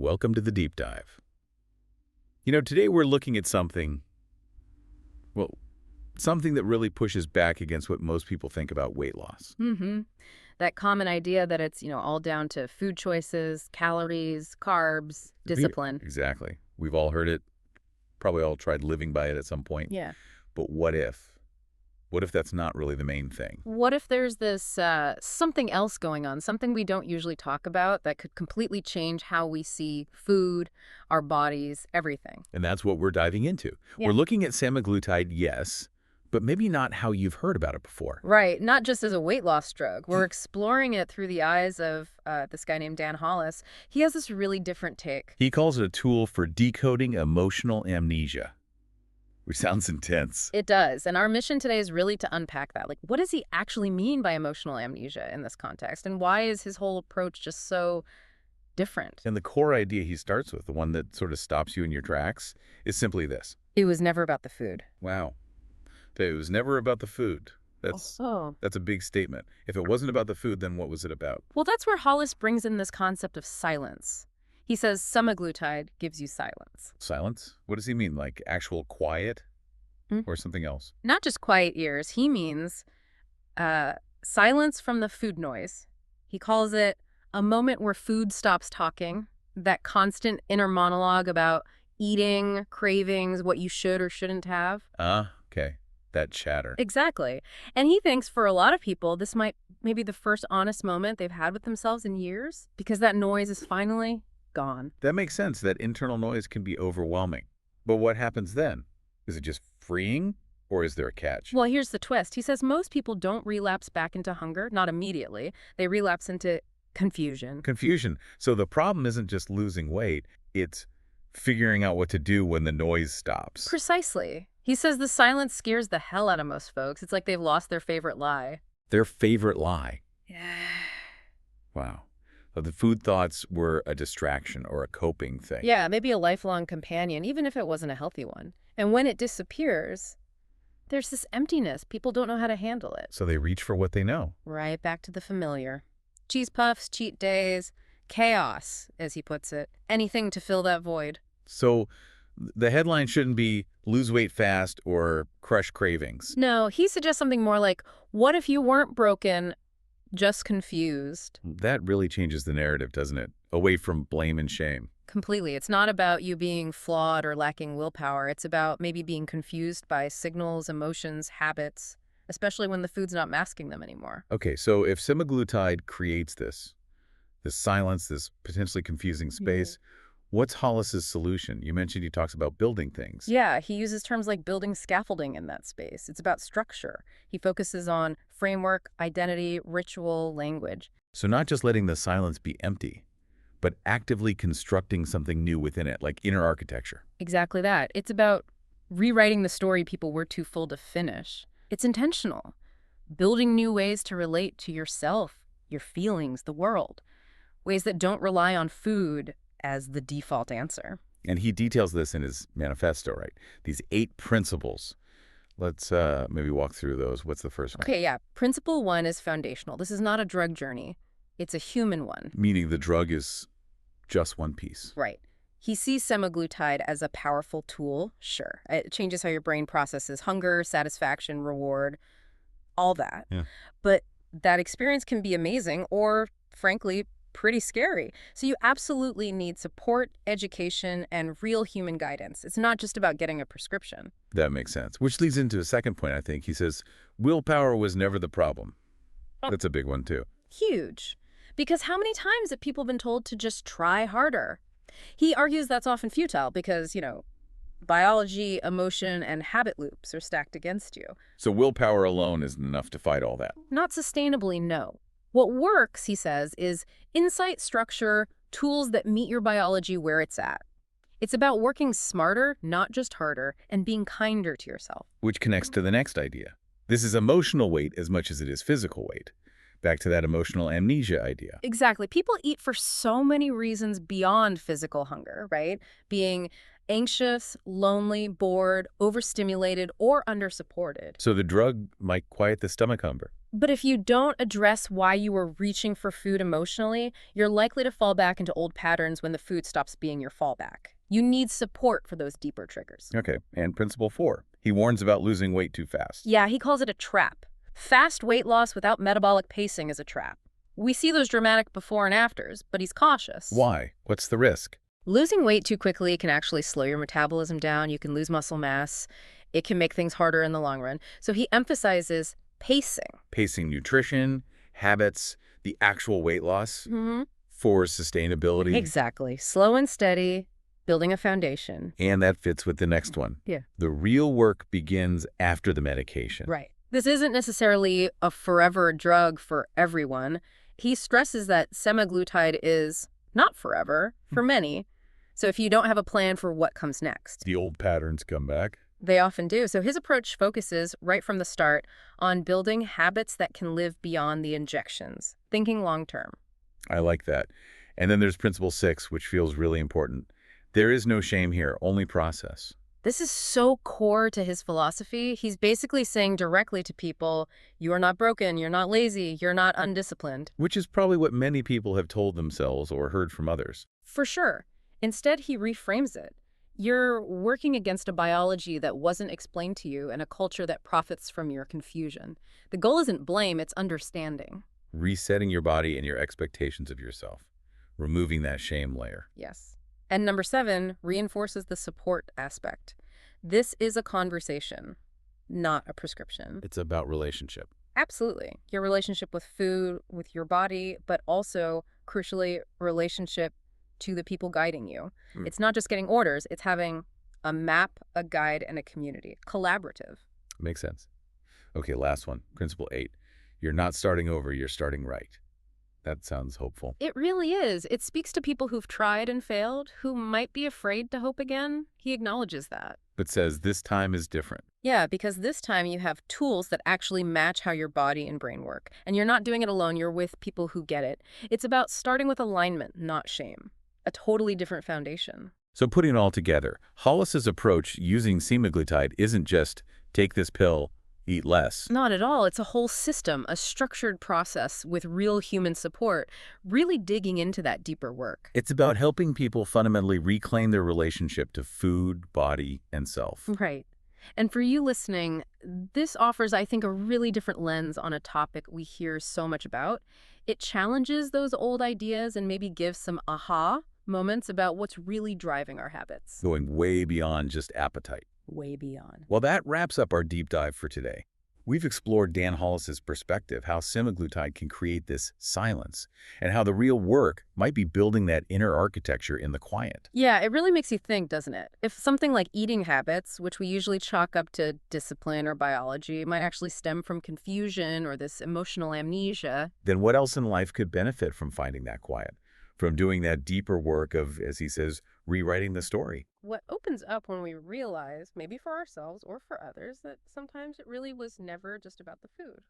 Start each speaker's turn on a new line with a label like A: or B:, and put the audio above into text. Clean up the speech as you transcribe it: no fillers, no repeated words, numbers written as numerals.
A: Welcome to the deep dive. Today we're looking at well, something that really pushes back against what most people think about weight loss.
B: Mm-hmm. That common idea that it's, all down to food choices, calories, carbs, discipline.
A: Exactly. We've all heard it, probably all tried living by it at some point.
B: Yeah.
A: But what if? What if that's not really the main thing?
B: What if there's this something else going on, something we don't usually talk about that could completely change how we see food, our bodies, everything?
A: And that's what we're diving into.
B: Yeah.
A: We're looking at semaglutide, yes, but maybe not how you've heard about it before.
B: Right. Not just as a weight loss drug. We're exploring it through the eyes of this guy named Dan Hollis. He has this really different take.
A: He calls it a tool for decoding emotional amnesia, which sounds intense.
B: It does. And our mission today is really to unpack that. Like, what does he actually mean by emotional amnesia in this context? And why is his whole approach just so different?
A: And the core idea he starts with, the one that sort of stops you in your tracks, is simply this.
B: It was never about the food.
A: Wow. It was never about the food. That's a big statement. If it wasn't about the food, then what was it about?
B: Well, that's where Hollis brings in this concept of silence. He says semaglutide gives you silence.
A: Silence? What does he mean? Like actual quiet? Or something else?
B: Not just quiet ears. He means silence from the food noise. He calls it a moment where food stops talking, that constant inner monologue about eating, cravings, what you should or shouldn't have.
A: Okay. That chatter.
B: Exactly. And he thinks for a lot of people, this might maybe the first honest moment they've had with themselves in years, because that noise is finally gone.
A: That makes sense. That internal noise can be overwhelming. But what happens then? Is it just freeing, or is there a catch?
B: Well, here's the twist. He says most people don't relapse back into hunger, not immediately. They relapse into confusion.
A: Confusion. So the problem isn't just losing weight, it's figuring out what to do when the noise stops.
B: Precisely. He says the silence scares the hell out of most folks. It's like they've lost their favorite lie.
A: Their favorite lie.
B: Yeah.
A: Wow. So the food thoughts were a distraction or a coping thing.
B: Yeah, maybe a lifelong companion, even if it wasn't a healthy one. And when it disappears, there's this emptiness. People don't know how to handle it.
A: So they reach for what they know.
B: Right back to the familiar. Cheese puffs, cheat days, chaos, as he puts it. Anything to fill that void.
A: So the headline shouldn't be lose weight fast or crush cravings.
B: No, he suggests something more like, what if you weren't broken, just confused?
A: That really changes the narrative, doesn't it? Away from blame and shame.
B: Completely. It's not about you being flawed or lacking willpower. It's about maybe being confused by signals, emotions, habits, especially when the food's not masking them anymore.
A: Okay, so if semaglutide creates this silence, this potentially confusing space, what's Hollis's solution? You mentioned he talks about building things.
B: Yeah, he uses terms like building scaffolding in that space. It's about structure. He focuses on framework, identity, ritual, language.
A: So not just letting the silence be empty, but actively constructing something new within it, like inner architecture.
B: Exactly that. It's about rewriting the story people were too full to finish. It's intentional. Building new ways to relate to yourself, your feelings, the world. Ways that don't rely on food as the default answer.
A: And he details this in his manifesto, right? These 8 principles. Let's maybe walk through those. What's the first one?
B: Okay, yeah. Principle 1 is foundational. This is not a drug journey. It's a human one.
A: Meaning the drug is just one piece.
B: Right. He sees semaglutide as a powerful tool, sure. It changes how your brain processes hunger, satisfaction, reward, all that.
A: Yeah.
B: But that experience can be amazing or, frankly, pretty scary. So you absolutely need support, education, and real human guidance. It's not just about getting a prescription.
A: That makes sense. Which leads into a second point, I think. He says, willpower was never the problem. That's a big one, too.
B: Huge. Because how many times have people been told to just try harder? He argues that's often futile because, biology, emotion, and habit loops are stacked against you.
A: So willpower alone isn't enough to fight all that.
B: Not sustainably, no. What works, he says, is insight, structure, tools that meet your biology where it's at. It's about working smarter, not just harder, and being kinder to yourself.
A: Which connects to the next idea. This is emotional weight as much as it is physical weight. Back to that emotional amnesia idea.
B: Exactly. People eat for so many reasons beyond physical hunger, right? Being anxious, lonely, bored, overstimulated, or undersupported.
A: So the drug might quiet the stomach hunger.
B: But if you don't address why you were reaching for food emotionally, you're likely to fall back into old patterns when the food stops being your fallback. You need support for those deeper triggers.
A: Okay, and principle 4. He warns about losing weight too fast.
B: Yeah, he calls it a trap. Fast weight loss without metabolic pacing is a trap. We see those dramatic before and afters, but he's cautious.
A: Why? What's the risk?
B: Losing weight too quickly can actually slow your metabolism down. You can lose muscle mass. It can make things harder in the long run. So he emphasizes pacing.
A: Pacing nutrition, habits, the actual weight loss for sustainability.
B: Exactly. Slow and steady, building a foundation.
A: And that fits with the next one.
B: Yeah.
A: The real work begins after the medication.
B: Right. This isn't necessarily a forever drug for everyone. He stresses that semaglutide is not forever for many. So if you don't have a plan for what comes next,
A: The old patterns come back.
B: they often do. So his approach focuses right from the start on building habits that can live beyond the injections, thinking long term.
A: I like that. And then there's principle 6, which feels really important. There is no shame here, only process.
B: This is so core to his philosophy. He's basically saying directly to people, you are not broken, you're not lazy, you're not undisciplined.
A: Which is probably what many people have told themselves or heard from others.
B: For sure. Instead, he reframes it. You're working against a biology that wasn't explained to you and a culture that profits from your confusion. The goal isn't blame, it's understanding.
A: Resetting your body and your expectations of yourself. Removing that shame layer.
B: Yes. And number 7 reinforces the support aspect. This is a conversation, not a prescription.
A: It's about relationship.
B: Absolutely. Your relationship with food, with your body, but also, crucially, relationship to the people guiding you. It's not just getting orders, it's having a map, a guide, and a community. Collaborative.
A: Makes sense. Okay, last one. Principle 8. You're not starting over, you're starting right. That sounds hopeful.
B: It really is. It speaks to people who've tried and failed, who might be afraid to hope again. He acknowledges that.
A: But says this time is different.
B: Yeah, because this time you have tools that actually match how your body and brain work. And you're not doing it alone, you're with people who get it. It's about starting with alignment, not shame. A totally different foundation.
A: So putting it all together, Hollis's approach using semaglutide isn't just take this pill, eat less.
B: Not at all. It's a whole system, a structured process with real human support, really digging into that deeper work.
A: It's about helping people fundamentally reclaim their relationship to food, body, and self.
B: Right. And for you listening, this offers, I think, a really different lens on a topic we hear so much about. It challenges those old ideas and maybe gives some aha moments about what's really driving our habits.
A: Going way beyond just appetite.
B: Way beyond.
A: Well, that wraps up our deep dive for today. We've explored Dan Hollis's perspective, how semaglutide can create this silence, and how the real work might be building that inner architecture in the quiet.
B: Yeah, it really makes you think, doesn't it? If something like eating habits, which we usually chalk up to discipline or biology, might actually stem from confusion or this emotional amnesia.
A: Then what else in life could benefit from finding that quiet? From doing that deeper work of, as he says, rewriting the story?
B: What opens up when we realize, maybe for ourselves or for others, that sometimes it really was never just about the food.